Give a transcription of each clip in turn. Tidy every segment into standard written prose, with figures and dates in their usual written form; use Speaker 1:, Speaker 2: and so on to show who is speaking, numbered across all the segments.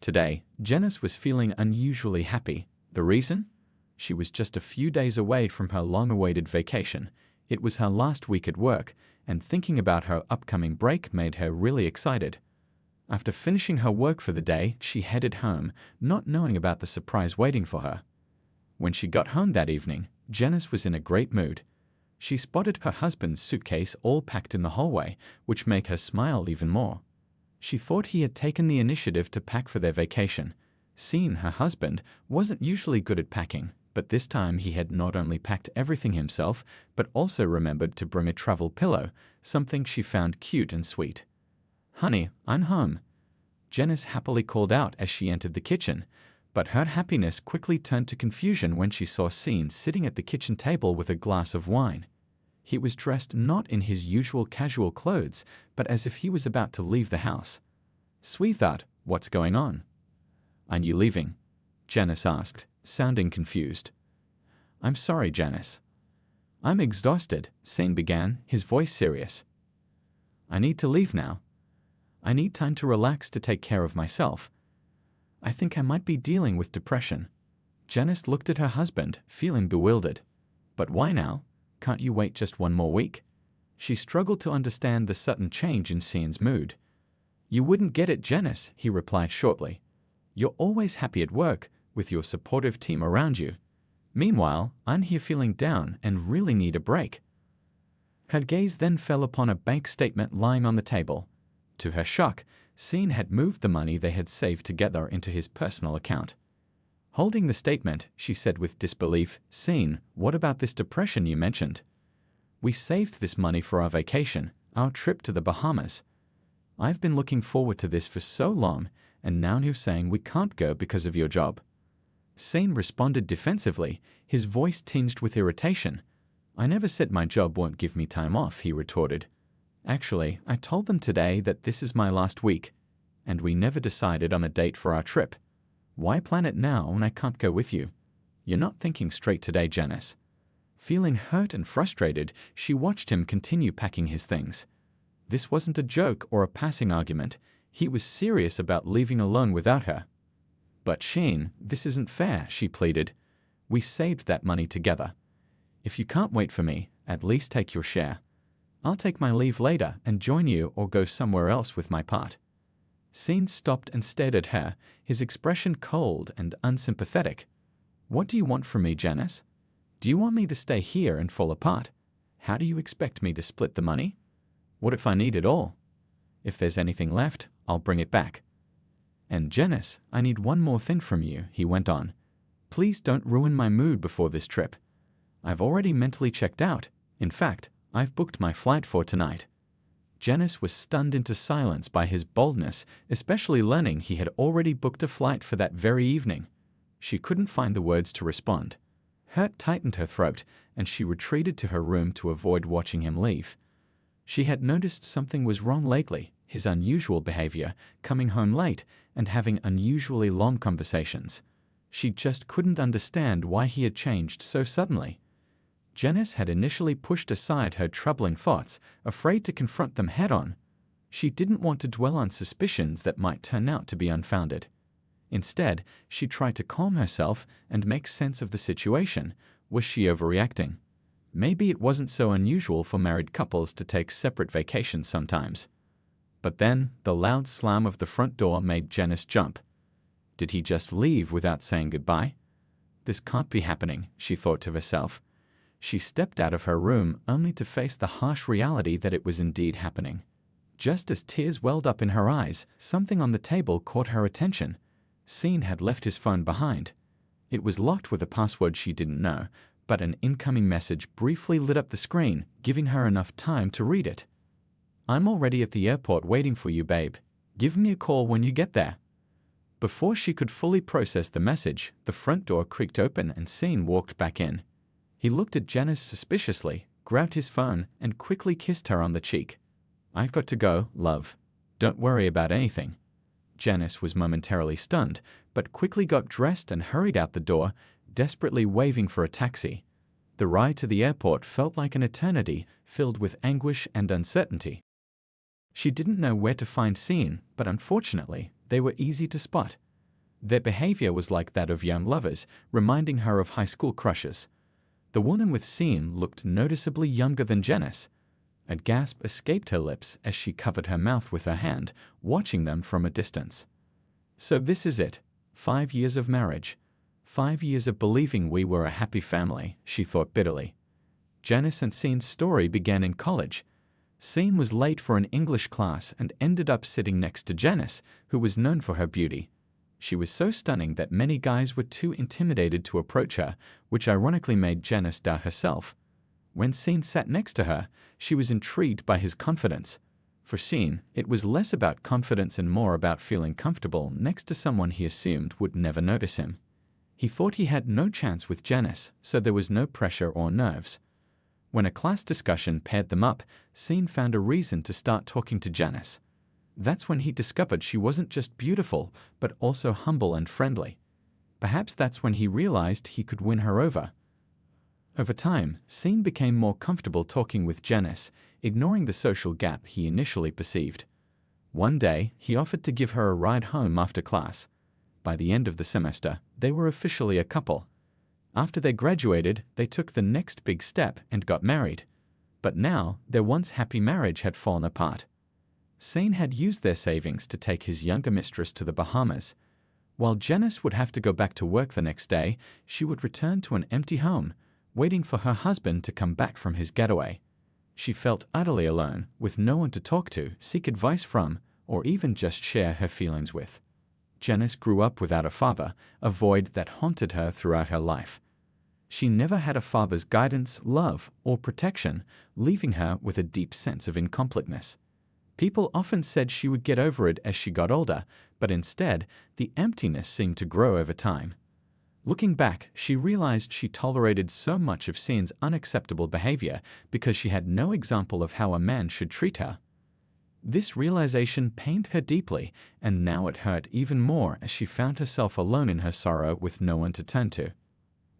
Speaker 1: Today, Janice was feeling unusually happy. The reason? She was just a few days away from her long-awaited vacation. It was her last week at work, and thinking about her upcoming break made her really excited. After finishing her work for the day, she headed home, not knowing about the surprise waiting for her. When she got home that evening, Janice was in a great mood. She spotted her husband's suitcase all packed in the hallway, which made her smile even more. She thought he had taken the initiative to pack for their vacation. Seeing her husband wasn't usually good at packing, but this time he had not only packed everything himself, but also remembered to bring a travel pillow, something she found cute and sweet. "Honey, I'm home," Janice happily called out as she entered the kitchen, but her happiness quickly turned to confusion when she saw Sean sitting at the kitchen table with a glass of wine. He was dressed not in his usual casual clothes, but as if he was about to leave the house. "Sweetheart, what's going on?" "Are you leaving?" Janice asked, sounding confused. "I'm sorry, Janice." "I'm exhausted," Sean began, his voice serious. "I need to leave now. I need time to relax to take care of myself. I think I might be dealing with depression." Janice looked at her husband, feeling bewildered. "But why now? Can't you wait just one more week?" She struggled to understand the sudden change in Sean's mood. "You wouldn't get it, Janice," he replied shortly. "You're always happy at work, with your supportive team around you. Meanwhile, I'm here feeling down and really need a break." Her gaze then fell upon a bank statement lying on the table. To her shock, Sean had moved the money they had saved together into his personal account. Holding the statement, she said with disbelief, "Sean, what about this depression you mentioned? We saved this money for our vacation, our trip to the Bahamas. I've been looking forward to this for so long, and now you're saying we can't go because of your job." Sean responded defensively, his voice tinged with irritation. "I never said my job won't give me time off," he retorted. "Actually, I told them today that this is my last week, and we never decided on a date for our trip. Why plan it now when I can't go with you? You're not thinking straight today, Janice." Feeling hurt and frustrated, she watched him continue packing his things. This wasn't a joke or a passing argument. He was serious about leaving alone without her. "But Sean, this isn't fair," she pleaded. "We saved that money together. If you can't wait for me, at least take your share. I'll take my leave later and join you or go somewhere else with my part." Sean stopped and stared at her, his expression cold and unsympathetic. "What do you want from me, Janice? Do you want me to stay here and fall apart? How do you expect me to split the money? What if I need it all? If there's anything left, I'll bring it back. And Janice, I need one more thing from you," he went on. "Please don't ruin my mood before this trip. I've already mentally checked out. In fact, I've booked my flight for tonight." Janice was stunned into silence by his boldness, especially learning he had already booked a flight for that very evening. She couldn't find the words to respond. Hurt tightened her throat, and she retreated to her room to avoid watching him leave. She had noticed something was wrong lately, his unusual behavior, coming home late, and having unusually long conversations. She just couldn't understand why he had changed so suddenly. Janice had initially pushed aside her troubling thoughts, afraid to confront them head-on. She didn't want to dwell on suspicions that might turn out to be unfounded. Instead, she tried to calm herself and make sense of the situation. Was she overreacting? Maybe it wasn't so unusual for married couples to take separate vacations sometimes. But then, the loud slam of the front door made Janice jump. Did he just leave without saying goodbye? This can't be happening, she thought to herself. She stepped out of her room only to face the harsh reality that it was indeed happening. Just as tears welled up in her eyes, something on the table caught her attention. Sean had left his phone behind. It was locked with a password she didn't know, but an incoming message briefly lit up the screen, giving her enough time to read it. "I'm already at the airport waiting for you, babe. Give me a call when you get there." Before she could fully process the message, the front door creaked open and Sean walked back in. He looked at Janice suspiciously, grabbed his phone, and quickly kissed her on the cheek. "I've got to go, love. Don't worry about anything." Janice was momentarily stunned, but quickly got dressed and hurried out the door, desperately waving for a taxi. The ride to the airport felt like an eternity, filled with anguish and uncertainty. She didn't know where to find Sean, but unfortunately, they were easy to spot. Their behavior was like that of young lovers, reminding her of high school crushes. The woman with Scene looked noticeably younger than Janice. A gasp escaped her lips as she covered her mouth with her hand, watching them from a distance. So this is it. 5 years of marriage. 5 years of believing we were a happy family, she thought bitterly. Janice and Scene's story began in college. Scene was late for an English class and ended up sitting next to Janice, who was known for her beauty. She was so stunning that many guys were too intimidated to approach her, which ironically made Janice doubt herself. When Scene sat next to her, she was intrigued by his confidence. For Scene, it was less about confidence and more about feeling comfortable next to someone he assumed would never notice him. He thought he had no chance with Janice, so there was no pressure or nerves. When a class discussion paired them up, Scene found a reason to start talking to Janice. That's when he discovered she wasn't just beautiful, but also humble and friendly. Perhaps that's when he realized he could win her over. Over time, Scene became more comfortable talking with Janice, ignoring the social gap he initially perceived. One day, he offered to give her a ride home after class. By the end of the semester, they were officially a couple. After they graduated, they took the next big step and got married. But now, their once happy marriage had fallen apart. Scene had used their savings to take his younger mistress to the Bahamas. While Janice would have to go back to work the next day, she would return to an empty home, waiting for her husband to come back from his getaway. She felt utterly alone, with no one to talk to, seek advice from, or even just share her feelings with. Janice grew up without a father, a void that haunted her throughout her life. She never had a father's guidance, love, or protection, leaving her with a deep sense of incompleteness. People often said she would get over it as she got older, but instead, the emptiness seemed to grow over time. Looking back, she realized she tolerated so much of Scene's unacceptable behavior because she had no example of how a man should treat her. This realization pained her deeply, and now it hurt even more as she found herself alone in her sorrow with no one to turn to.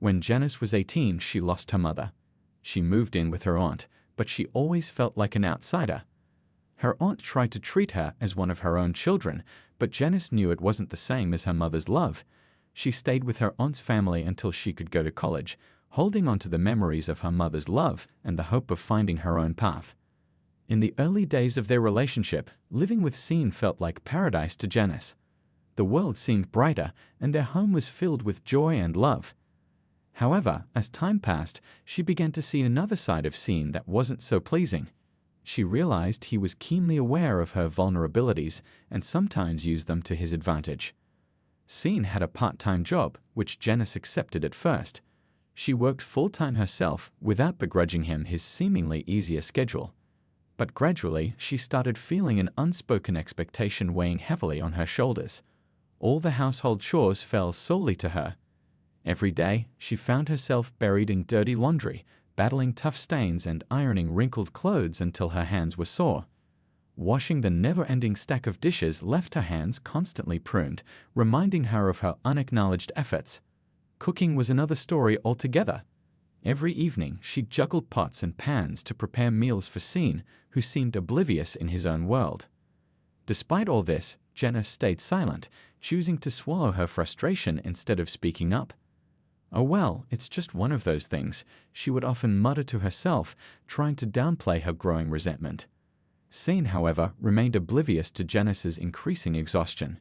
Speaker 1: When Janice was 18, she lost her mother. She moved in with her aunt, but she always felt like an outsider. Her aunt tried to treat her as one of her own children, but Janice knew it wasn't the same as her mother's love. She stayed with her aunt's family until she could go to college, holding on to the memories of her mother's love and the hope of finding her own path. In the early days of their relationship, living with Scene felt like paradise to Janice. The world seemed brighter, and their home was filled with joy and love. However, as time passed, she began to see another side of Scene that wasn't so pleasing. She realized he was keenly aware of her vulnerabilities and sometimes used them to his advantage. Scene had a part-time job, which Janice accepted at first. She worked full-time herself without begrudging him his seemingly easier schedule. But gradually, she started feeling an unspoken expectation weighing heavily on her shoulders. All the household chores fell solely to her. Every day, she found herself buried in dirty laundry, battling tough stains and ironing wrinkled clothes until her hands were sore. Washing the never-ending stack of dishes left her hands constantly pruned, reminding her of her unacknowledged efforts. Cooking was another story altogether. Every evening, she juggled pots and pans to prepare meals for Scene, who seemed oblivious in his own world. Despite all this, Janice stayed silent, choosing to swallow her frustration instead of speaking up. "Oh well, it's just one of those things," she would often mutter to herself, trying to downplay her growing resentment. Scene, however, remained oblivious to Janice's increasing exhaustion.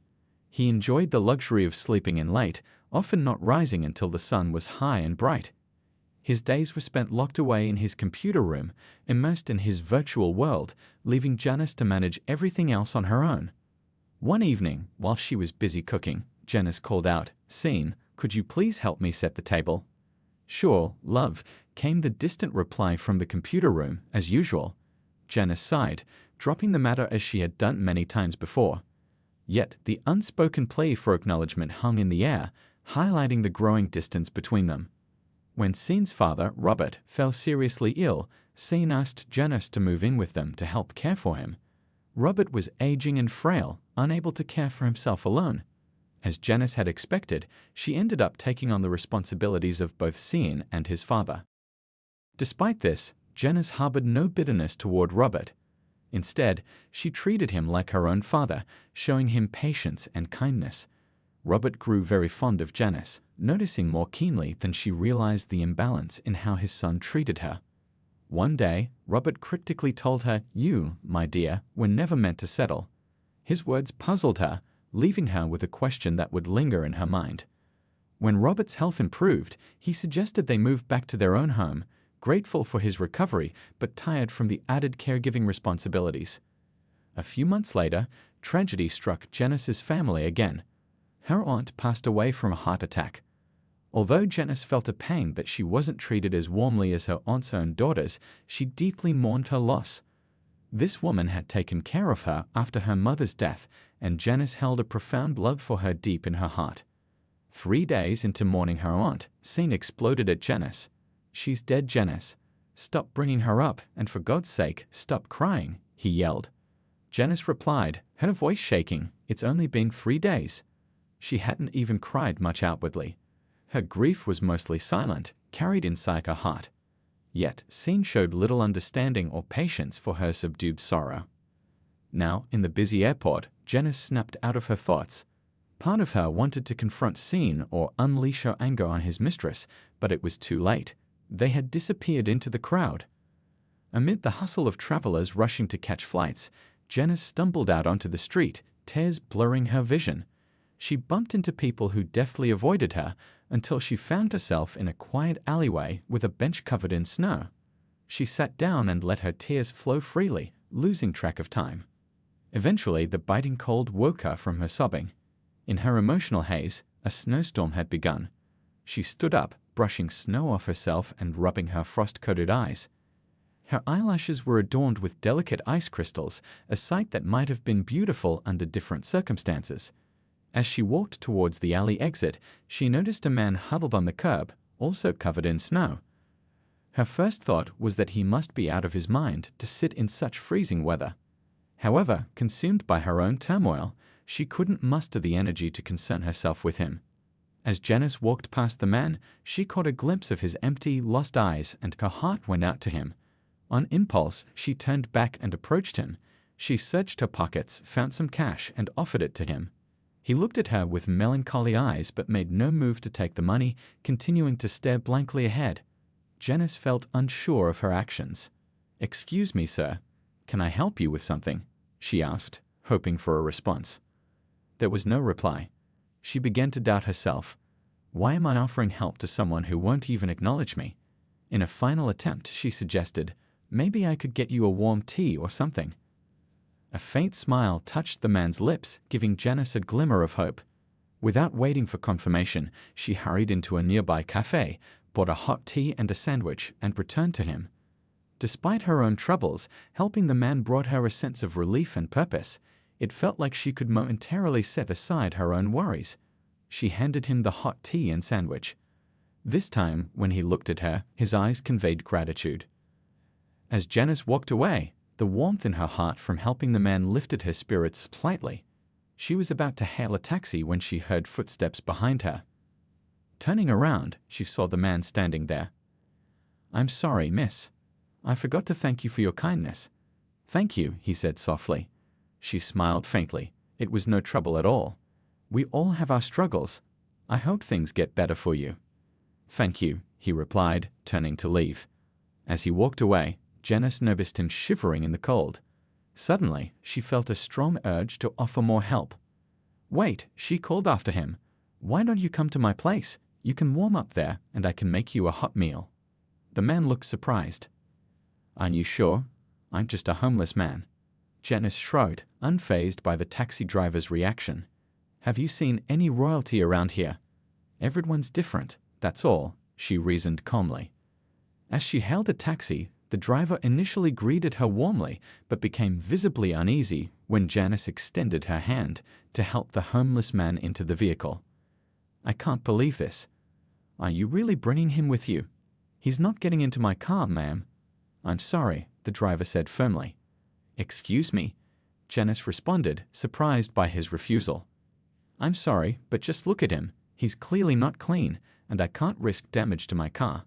Speaker 1: He enjoyed the luxury of sleeping in late, often not rising until the sun was high and bright. His days were spent locked away in his computer room, immersed in his virtual world, leaving Janice to manage everything else on her own. One evening, while she was busy cooking, Janice called out, "Scene, could you please help me set the table?" "Sure, love," came the distant reply from the computer room, as usual. Janice sighed, dropping the matter as she had done many times before. Yet the unspoken plea for acknowledgement hung in the air, highlighting the growing distance between them. When Scene's father, Robert, fell seriously ill, Scene asked Janice to move in with them to help care for him. Robert was aging and frail, unable to care for himself alone. As Janice had expected, she ended up taking on the responsibilities of both Scene and his father. Despite this, Janice harbored no bitterness toward Robert. Instead, she treated him like her own father, showing him patience and kindness. Robert grew very fond of Janice, noticing more keenly than she realized the imbalance in how his son treated her. One day, Robert cryptically told her, "You, my dear, were never meant to settle." His words puzzled her, leaving her with a question that would linger in her mind. When Robert's health improved, he suggested they move back to their own home, grateful for his recovery but tired from the added caregiving responsibilities. A few months later, tragedy struck Janice's family again. Her aunt passed away from a heart attack. Although Janice felt a pain that she wasn't treated as warmly as her aunt's own daughters, she deeply mourned her loss. This woman had taken care of her after her mother's death, and Janice held a profound love for her deep in her heart. 3 days into mourning her aunt, Scene exploded at Janice. "She's dead, Janice. Stop bringing her up, and for God's sake, stop crying," he yelled. Janice replied, her voice shaking, "It's only been 3 days." She hadn't even cried much outwardly. Her grief was mostly silent, carried inside her heart. Yet, Scene showed little understanding or patience for her subdued sorrow. Now, in the busy airport, Janice snapped out of her thoughts. Part of her wanted to confront Scene or unleash her anger on his mistress, but it was too late. They had disappeared into the crowd. Amid the hustle of travelers rushing to catch flights, Janice stumbled out onto the street, tears blurring her vision. She bumped into people who deftly avoided her until she found herself in a quiet alleyway with a bench covered in snow. She sat down and let her tears flow freely, losing track of time. Eventually, the biting cold woke her from her sobbing. In her emotional haze, a snowstorm had begun. She stood up, brushing snow off herself and rubbing her frost-coated eyes. Her eyelashes were adorned with delicate ice crystals, a sight that might have been beautiful under different circumstances. As she walked towards the alley exit, she noticed a man huddled on the curb, also covered in snow. Her first thought was that he must be out of his mind to sit in such freezing weather. However, consumed by her own turmoil, she couldn't muster the energy to concern herself with him. As Janice walked past the man, she caught a glimpse of his empty, lost eyes, and her heart went out to him. On impulse, she turned back and approached him. She searched her pockets, found some cash, and offered it to him. He looked at her with melancholy eyes but made no move to take the money, continuing to stare blankly ahead. Janice felt unsure of her actions. "Excuse me, sir. Can I help you with something?" she asked, hoping for a response. There was no reply. She began to doubt herself. Why am I offering help to someone who won't even acknowledge me? In a final attempt, she suggested, "Maybe I could get you a warm tea or something." A faint smile touched the man's lips, giving Janice a glimmer of hope. Without waiting for confirmation, she hurried into a nearby cafe, bought a hot tea and a sandwich, and returned to him. Despite her own troubles, helping the man brought her a sense of relief and purpose. It felt like she could momentarily set aside her own worries. She handed him the hot tea and sandwich. This time, when he looked at her, his eyes conveyed gratitude. As Janice walked away, the warmth in her heart from helping the man lifted her spirits slightly. She was about to hail a taxi when she heard footsteps behind her. Turning around, she saw the man standing there. "I'm sorry, miss. I forgot to thank you for your kindness." "Thank you," he said softly. She smiled faintly. "It was no trouble at all. We all have our struggles. I hope things get better for you." "Thank you," he replied, turning to leave. As he walked away, Janice noticed him shivering in the cold. Suddenly, she felt a strong urge to offer more help. "Wait," she called after him. "Why don't you come to my place? You can warm up there, and I can make you a hot meal." The man looked surprised. "Are you sure? I'm just a homeless man." Janice shrugged, unfazed by the taxi driver's reaction. "Have you seen any royalty around here? Everyone's different, that's all," she reasoned calmly. As she hailed a taxi, the driver initially greeted her warmly, but became visibly uneasy when Janice extended her hand to help the homeless man into the vehicle. "I can't believe this. Are you really bringing him with you?" "He's not getting into my car, ma'am." "I'm sorry," the driver said firmly. "Excuse me," Janice responded, surprised by his refusal. "I'm sorry, but just look at him. He's clearly not clean, and I can't risk damage to my car.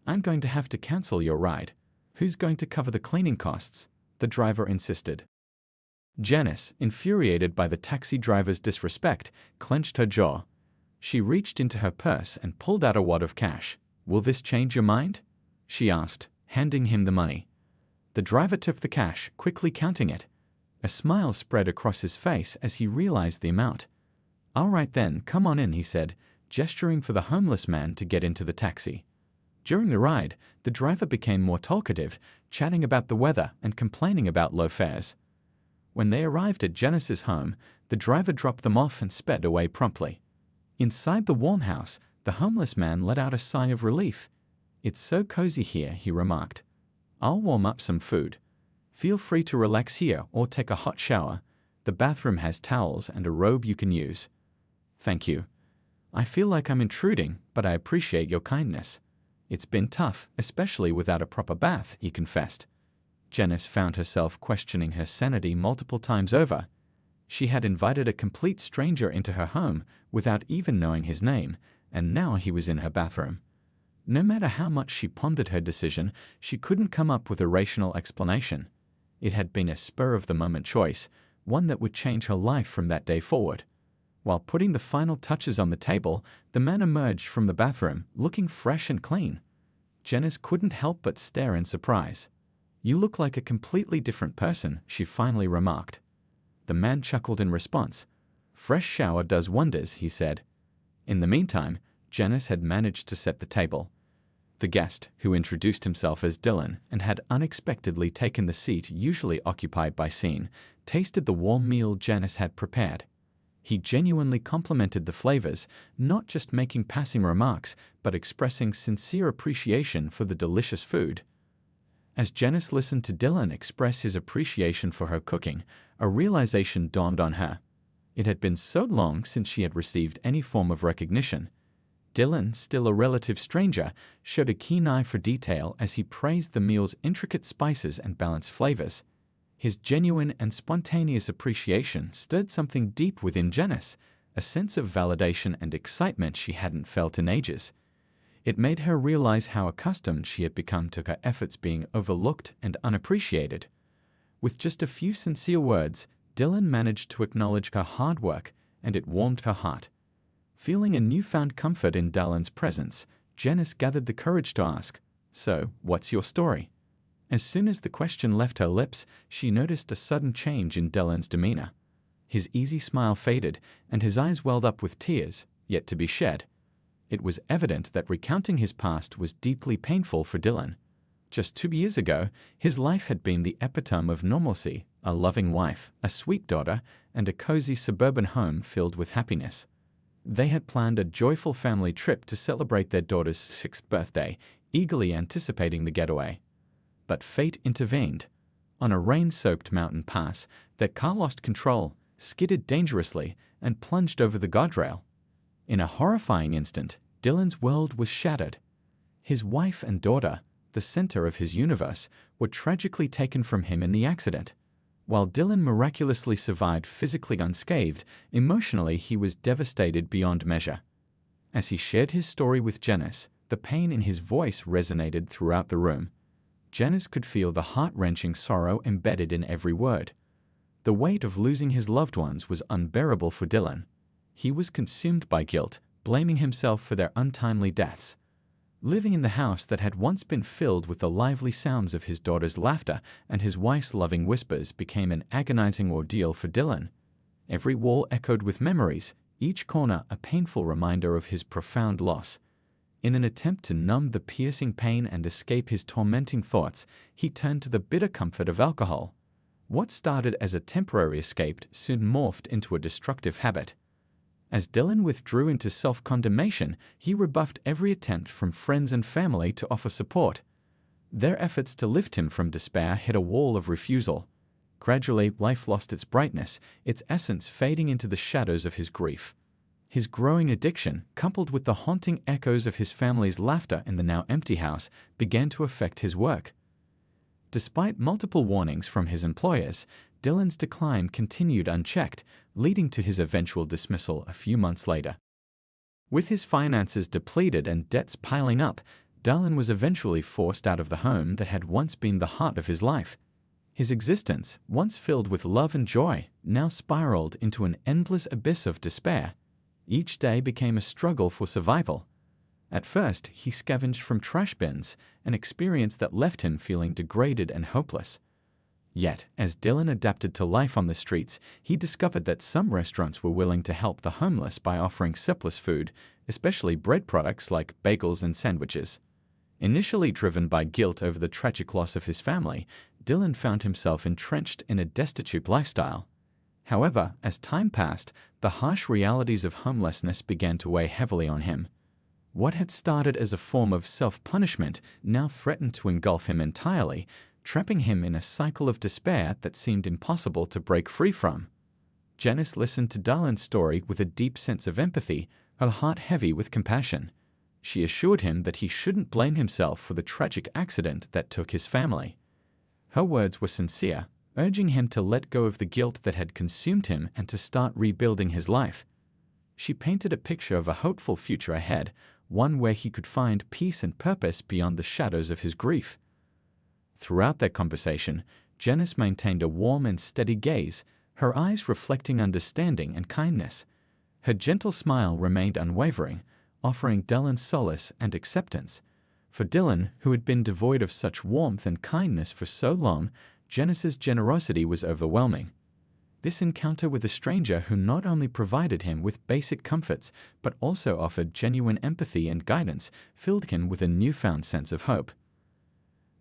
Speaker 1: I'm going to have to cancel your ride. Who's going to cover the cleaning costs?" the driver insisted. Janice, infuriated by the taxi driver's disrespect, clenched her jaw. She reached into her purse and pulled out a wad of cash. "Will this change your mind?" she asked, handing him the money. The driver took the cash, quickly counting it. A smile spread across his face as he realized the amount. "All right then, come on in," he said, gesturing for the homeless man to get into the taxi. During the ride, the driver became more talkative, chatting about the weather and complaining about low fares. When they arrived at Janice's home, the driver dropped them off and sped away promptly. Inside the warm house, the homeless man let out a sigh of relief. "It's so cozy here," he remarked. "I'll warm up some food. Feel free to relax here or take a hot shower. The bathroom has towels and a robe you can use." "Thank you. I feel like I'm intruding, but I appreciate your kindness. It's been tough, especially without a proper bath," he confessed. Janice found herself questioning her sanity multiple times over. She had invited a complete stranger into her home without even knowing his name, and now he was in her bathroom. No matter how much she pondered her decision, she couldn't come up with a rational explanation. It had been a spur-of-the-moment choice, one that would change her life from that day forward. While putting the final touches on the table, the man emerged from the bathroom, looking fresh and clean. Janice couldn't help but stare in surprise. "You look like a completely different person," she finally remarked. The man chuckled in response. "Fresh shower does wonders," he said. In the meantime, Janice had managed to set the table. The guest, who introduced himself as Dylan and had unexpectedly taken the seat usually occupied by Scene, tasted the warm meal Janice had prepared. He genuinely complimented the flavors, not just making passing remarks, but expressing sincere appreciation for the delicious food. As Janice listened to Dylan express his appreciation for her cooking, a realization dawned on her. It had been so long since she had received any form of recognition. Dylan, still a relative stranger, showed a keen eye for detail as he praised the meal's intricate spices and balanced flavors. His genuine and spontaneous appreciation stirred something deep within Janice, a sense of validation and excitement she hadn't felt in ages. It made her realize how accustomed she had become to her efforts being overlooked and unappreciated. With just a few sincere words, Dylan managed to acknowledge her hard work, and it warmed her heart. Feeling a newfound comfort in Dylan's presence, Janice gathered the courage to ask, "So, what's your story?" As soon as the question left her lips, she noticed a sudden change in Dylan's demeanor. His easy smile faded, and his eyes welled up with tears, yet to be shed. It was evident that recounting his past was deeply painful for Dylan. Just 2 years ago, his life had been the epitome of normalcy, a loving wife, a sweet daughter, and a cozy suburban home filled with happiness. They had planned a joyful family trip to celebrate their daughter's 6th birthday, eagerly anticipating the getaway. But fate intervened. On a rain-soaked mountain pass, their car lost control, skidded dangerously, and plunged over the guardrail. In a horrifying instant, Dylan's world was shattered. His wife and daughter, the center of his universe, were tragically taken from him in the accident. While Dylan miraculously survived physically unscathed, emotionally he was devastated beyond measure. As he shared his story with Janice, the pain in his voice resonated throughout the room. Janice could feel the heart-wrenching sorrow embedded in every word. The weight of losing his loved ones was unbearable for Dylan. He was consumed by guilt, blaming himself for their untimely deaths. Living in the house that had once been filled with the lively sounds of his daughter's laughter and his wife's loving whispers became an agonizing ordeal for Dylan. Every wall echoed with memories, each corner a painful reminder of his profound loss. In an attempt to numb the piercing pain and escape his tormenting thoughts, he turned to the bitter comfort of alcohol. What started as a temporary escape soon morphed into a destructive habit. As Dylan withdrew into self-condemnation, he rebuffed every attempt from friends and family to offer support. Their efforts to lift him from despair hit a wall of refusal. Gradually, life lost its brightness, its essence fading into the shadows of his grief. His growing addiction, coupled with the haunting echoes of his family's laughter in the now empty house, began to affect his work. Despite multiple warnings from his employers, Dylan's decline continued unchecked, leading to his eventual dismissal a few months later. With his finances depleted and debts piling up, Dylan was eventually forced out of the home that had once been the heart of his life. His existence, once filled with love and joy, now spiraled into an endless abyss of despair. Each day became a struggle for survival. At first, he scavenged from trash bins, an experience that left him feeling degraded and hopeless. Yet, as Dylan adapted to life on the streets, he discovered that some restaurants were willing to help the homeless by offering surplus food, especially bread products like bagels and sandwiches. Initially driven by guilt over the tragic loss of his family, Dylan found himself entrenched in a destitute lifestyle. However, as time passed, the harsh realities of homelessness began to weigh heavily on him. What had started as a form of self-punishment now threatened to engulf him entirely, trapping him in a cycle of despair that seemed impossible to break free from. Janice listened to Dylan's story with a deep sense of empathy, her heart heavy with compassion. She assured him that he shouldn't blame himself for the tragic accident that took his family. Her words were sincere, urging him to let go of the guilt that had consumed him and to start rebuilding his life. She painted a picture of a hopeful future ahead, one where he could find peace and purpose beyond the shadows of his grief. Throughout their conversation, Janice maintained a warm and steady gaze, her eyes reflecting understanding and kindness. Her gentle smile remained unwavering, offering Dylan solace and acceptance. For Dylan, who had been devoid of such warmth and kindness for so long, Janice's generosity was overwhelming. This encounter with a stranger who not only provided him with basic comforts but also offered genuine empathy and guidance filled him with a newfound sense of hope.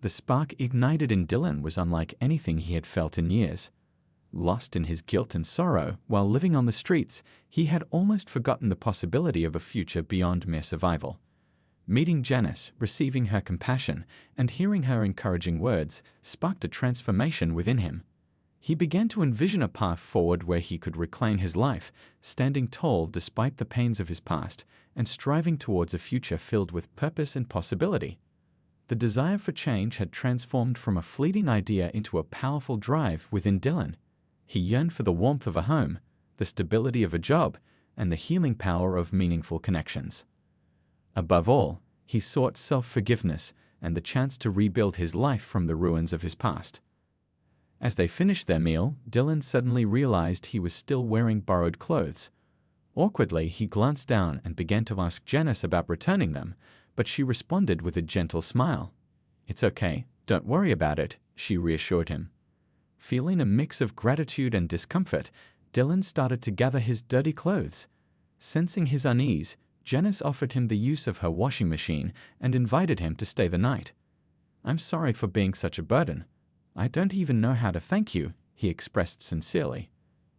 Speaker 1: The spark ignited in Dylan was unlike anything he had felt in years. Lost in his guilt and sorrow while living on the streets, he had almost forgotten the possibility of a future beyond mere survival. Meeting Janice, receiving her compassion, and hearing her encouraging words sparked a transformation within him. He began to envision a path forward where he could reclaim his life, standing tall despite the pains of his past, and striving towards a future filled with purpose and possibility. The desire for change had transformed from a fleeting idea into a powerful drive within Dylan. He yearned for the warmth of a home, the stability of a job, and the healing power of meaningful connections. Above all, he sought self-forgiveness and the chance to rebuild his life from the ruins of his past. As they finished their meal, Dylan suddenly realized he was still wearing borrowed clothes. Awkwardly, he glanced down and began to ask Janice about returning them, but she responded with a gentle smile. "It's okay, don't worry about it," she reassured him. Feeling a mix of gratitude and discomfort, Dylan started to gather his dirty clothes. Sensing his unease, Janice offered him the use of her washing machine and invited him to stay the night. "I'm sorry for being such a burden. I don't even know how to thank you," he expressed sincerely.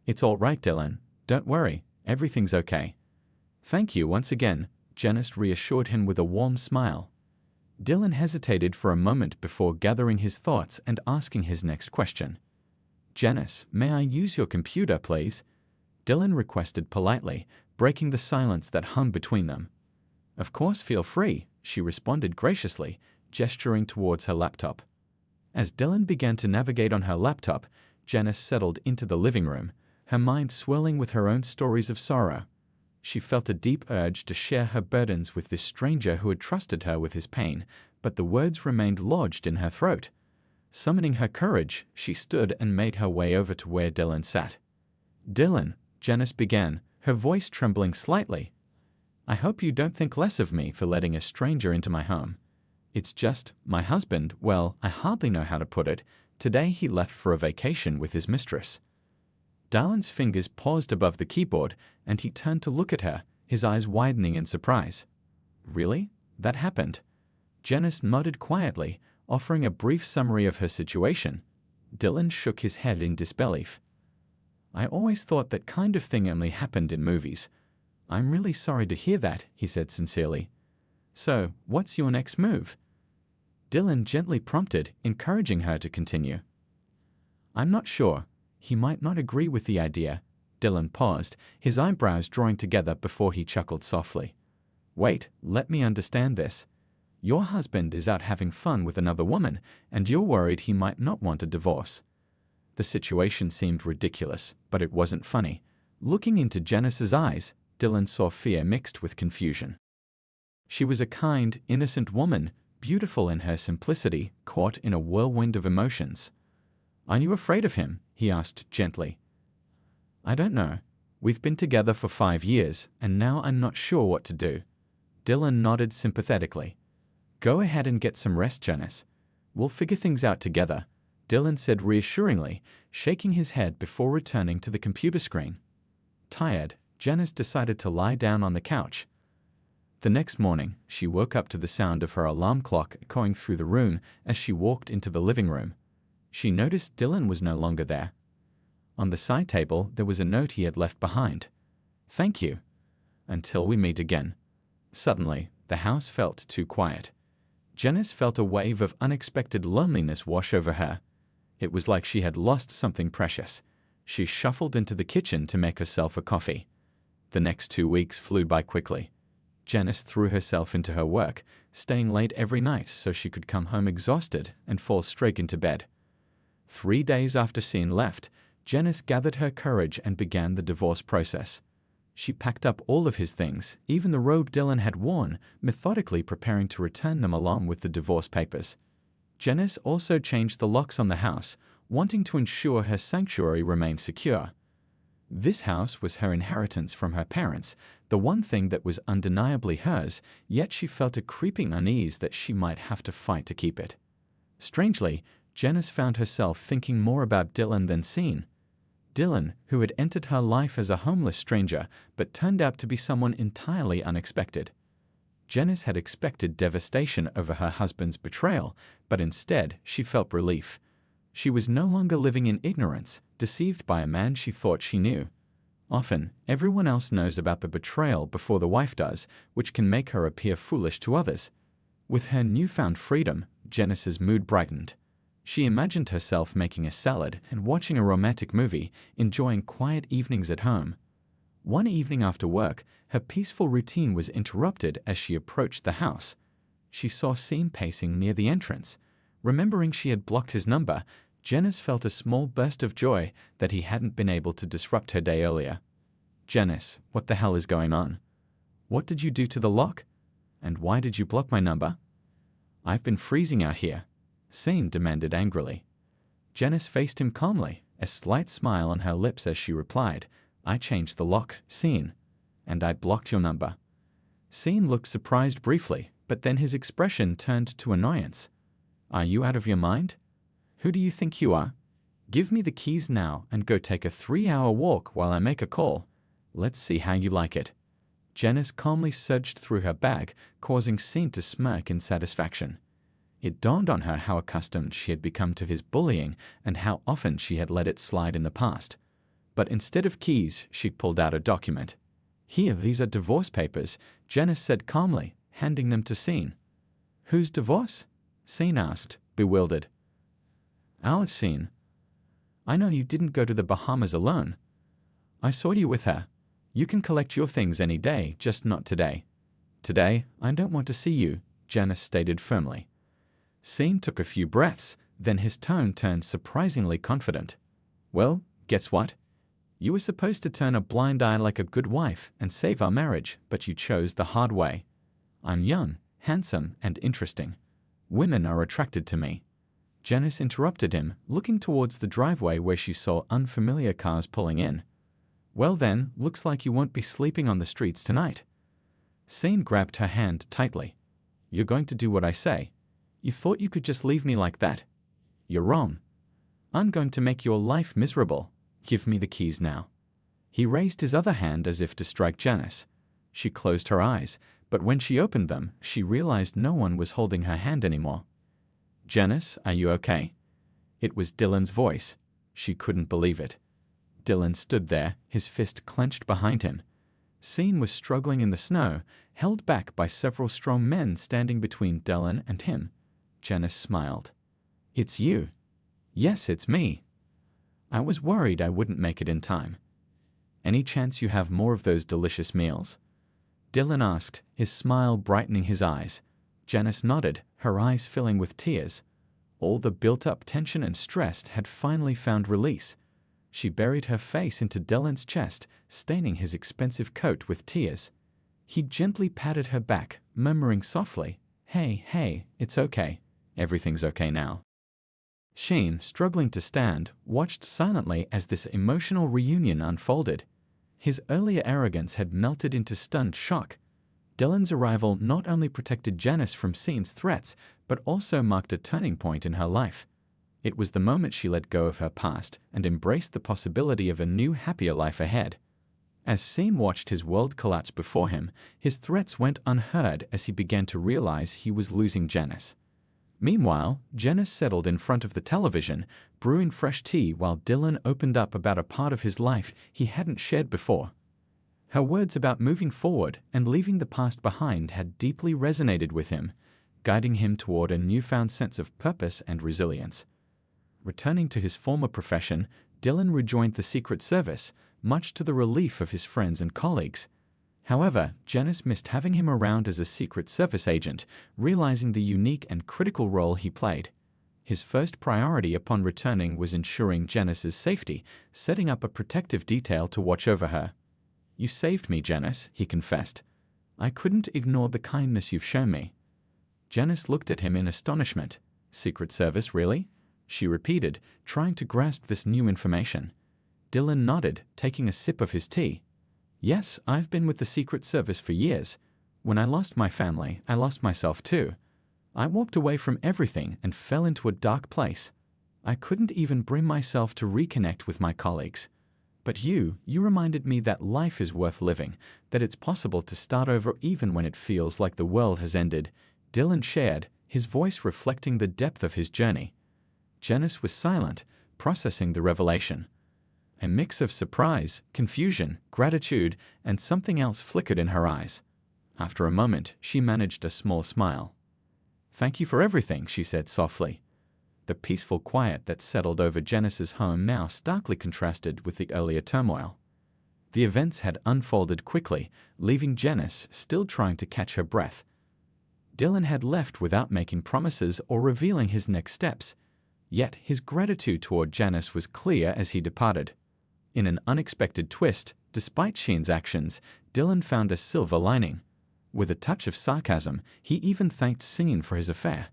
Speaker 1: "It's all right, Dylan. Don't worry, everything's okay." "Thank you once again," Janice reassured him with a warm smile. Dylan hesitated for a moment before gathering his thoughts and asking his next question. "Janice, may I use your computer, please?" Dylan requested politely, breaking the silence that hung between them. "Of course, feel free," she responded graciously, gesturing towards her laptop. As Dylan began to navigate on her laptop, Janice settled into the living room, her mind swirling with her own stories of sorrow. She felt a deep urge to share her burdens with this stranger who had trusted her with his pain, but the words remained lodged in her throat. Summoning her courage, she stood and made her way over to where Dylan sat. "Dylan," Janice began, her voice trembling slightly, "I hope you don't think less of me for letting a stranger into my home. It's just, my husband, well, I hardly know how to put it. Today he left for a vacation with his mistress." Dylan's fingers paused above the keyboard, and he turned to look at her, his eyes widening in surprise. "Really? That happened?" Janice nodded quietly, offering a brief summary of her situation. Dylan shook his head in disbelief. "I always thought that kind of thing only happened in movies." "I'm really sorry to hear that," he said sincerely. "So, what's your next move?" Dylan gently prompted, encouraging her to continue. "I'm not sure. He might not agree with the idea." Dylan paused, his eyebrows drawing together before he chuckled softly. "Wait, let me understand this. Your husband is out having fun with another woman, and you're worried he might not want a divorce." The situation seemed ridiculous, but it wasn't funny. Looking into Janice's eyes, Dylan saw fear mixed with confusion. She was a kind, innocent woman, beautiful in her simplicity, caught in a whirlwind of emotions. "Are you afraid of him?" he asked gently. "I don't know. We've been together for 5 years, and now I'm not sure what to do." Dylan nodded sympathetically. "Go ahead and get some rest, Janice. We'll figure things out together," Dylan said reassuringly, shaking his head before returning to the computer screen. Tired, Janice decided to lie down on the couch. The next morning, she woke up to the sound of her alarm clock echoing through the room as she walked into the living room. She noticed Dylan was no longer there. On the side table, there was a note he had left behind. "Thank you. Until we meet again." Suddenly, the house felt too quiet. Janice felt a wave of unexpected loneliness wash over her. It was like she had lost something precious. She shuffled into the kitchen to make herself a coffee. The next 2 weeks flew by quickly. Janice threw herself into her work, staying late every night so she could come home exhausted and fall straight into bed. 3 days after Sean left, Janice gathered her courage and began the divorce process. She packed up all of his things, even the robe Dylan had worn, methodically preparing to return them along with the divorce papers. Janice also changed the locks on the house, wanting to ensure her sanctuary remained secure. This house was her inheritance from her parents, the one thing that was undeniably hers, yet she felt a creeping unease that she might have to fight to keep it. Strangely, Janice found herself thinking more about Dylan than Sean. Dylan, who had entered her life as a homeless stranger, but turned out to be someone entirely unexpected. Janice had expected devastation over her husband's betrayal, but instead she felt relief. She was no longer living in ignorance, deceived by a man she thought she knew. Often, everyone else knows about the betrayal before the wife does, which can make her appear foolish to others. With her newfound freedom, Janice's mood brightened. She imagined herself making a salad and watching a romantic movie, enjoying quiet evenings at home. One evening after work, her peaceful routine was interrupted as she approached the house. She saw Sean pacing near the entrance. Remembering she had blocked his number, Janice felt a small burst of joy that he hadn't been able to disrupt her day earlier. "Janice, what the hell is going on? What did you do to the lock? And why did you block my number?" "I've been freezing out here," Sean demanded angrily. Janice faced him calmly, a slight smile on her lips as she replied, "I changed the lock, Sean, and I blocked your number." Sean looked surprised briefly, but then his expression turned to annoyance. "Are you out of your mind? Who do you think you are? Give me the keys now and go take a 3-hour walk while I make a call. Let's see how you like it." Janice calmly searched through her bag, causing Sean to smirk in satisfaction. It dawned on her how accustomed she had become to his bullying and how often she had let it slide in the past. But instead of keys, she pulled out a document. "Here, these are divorce papers," Janice said calmly, handing them to Sean. "Whose divorce?" Sean asked, bewildered. "Our Sean. I know you didn't go to the Bahamas alone. I saw you with her. You can collect your things any day, just not today." "Today, I don't want to see you," Janice stated firmly. Sean took a few breaths, then his tone turned surprisingly confident. "Well, guess what? You were supposed to turn a blind eye like a good wife and save our marriage, but you chose the hard way. I'm young, handsome, and interesting. Women are attracted to me." Janice interrupted him, looking towards the driveway where she saw unfamiliar cars pulling in. "Well then, looks like you won't be sleeping on the streets tonight." Sean grabbed her hand tightly. "You're going to do what I say. You thought you could just leave me like that? You're wrong. I'm going to make your life miserable. Give me the keys now." He raised his other hand as if to strike Janice. She closed her eyes, but when she opened them, she realized no one was holding her hand anymore. "Janice, are you okay?" It was Dylan's voice. She couldn't believe it. Dylan stood there, his fist clenched behind him. Sean was struggling in the snow, held back by several strong men standing between Dylan and him. Janice smiled. "It's you." "Yes, it's me. I was worried I wouldn't make it in time." "Any chance you have more of those delicious meals?" Dylan asked, his smile brightening his eyes. Janice nodded, her eyes filling with tears. All the built-up tension and stress had finally found release. She buried her face into Dylan's chest, staining his expensive coat with tears. He gently patted her back, murmuring softly, "Hey, it's okay. Everything's okay now." Sheen, struggling to stand, watched silently as this emotional reunion unfolded. His earlier arrogance had melted into stunned shock. Dylan's arrival not only protected Janice from Sheen's threats, but also marked a turning point in her life. It was the moment she let go of her past and embraced the possibility of a new, happier life ahead. As Sheen watched his world collapse before him, his threats went unheard as he began to realize he was losing Janice. Meanwhile, Janice settled in front of the television, brewing fresh tea while Dylan opened up about a part of his life he hadn't shared before. Her words about moving forward and leaving the past behind had deeply resonated with him, guiding him toward a newfound sense of purpose and resilience. Returning to his former profession, Dylan rejoined the Secret Service, much to the relief of his friends and colleagues. However, Janice missed having him around as a Secret Service agent, realizing the unique and critical role he played. His first priority upon returning was ensuring Janice's safety, setting up a protective detail to watch over her. "You saved me, Janice," he confessed. "I couldn't ignore the kindness you've shown me." Janice looked at him in astonishment. "Secret Service, really?" she repeated, trying to grasp this new information. Dylan nodded, taking a sip of his tea. "Yes, I've been with the Secret Service for years. When I lost my family, I lost myself too. I walked away from everything and fell into a dark place. I couldn't even bring myself to reconnect with my colleagues. But you reminded me that life is worth living, that it's possible to start over even when it feels like the world has ended," Dylan shared, his voice reflecting the depth of his journey. Janice was silent, processing the revelation. A mix of surprise, confusion, gratitude, and something else flickered in her eyes. After a moment, she managed a small smile. "Thank you for everything," she said softly. The peaceful quiet that settled over Janice's home now starkly contrasted with the earlier turmoil. The events had unfolded quickly, leaving Janice still trying to catch her breath. Dylan had left without making promises or revealing his next steps. Yet his gratitude toward Janice was clear as he departed. In an unexpected twist, despite Sheen's actions, Dylan found a silver lining. With a touch of sarcasm, he even thanked Sheen for his affair.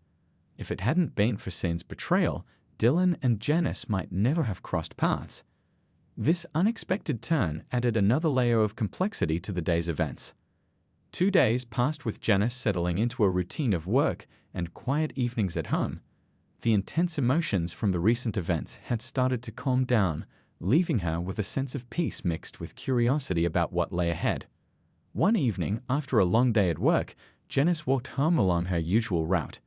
Speaker 1: If it hadn't been for Sheen's betrayal, Dylan and Janice might never have crossed paths. This unexpected turn added another layer of complexity to the day's events. 2 days passed with Janice settling into a routine of work and quiet evenings at home. The intense emotions from the recent events had started to calm down, leaving her with a sense of peace mixed with curiosity about what lay ahead. One evening, after a long day at work, Janice walked home along her usual route.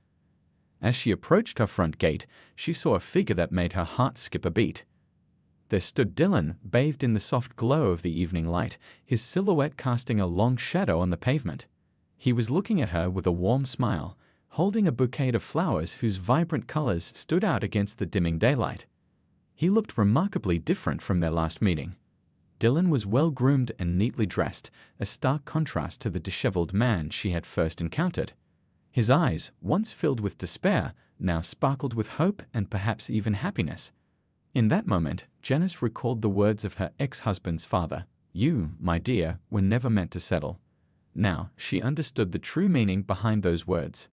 Speaker 1: As she approached her front gate, she saw a figure that made her heart skip a beat. There stood Dylan, bathed in the soft glow of the evening light, his silhouette casting a long shadow on the pavement. He was looking at her with a warm smile, holding a bouquet of flowers whose vibrant colors stood out against the dimming daylight. He looked remarkably different from their last meeting. Dylan was well-groomed and neatly dressed, a stark contrast to the disheveled man she had first encountered. His eyes, once filled with despair, now sparkled with hope and perhaps even happiness. In that moment, Janice recalled the words of her ex-husband's father, "You, my dear, were never meant to settle." Now, she understood the true meaning behind those words.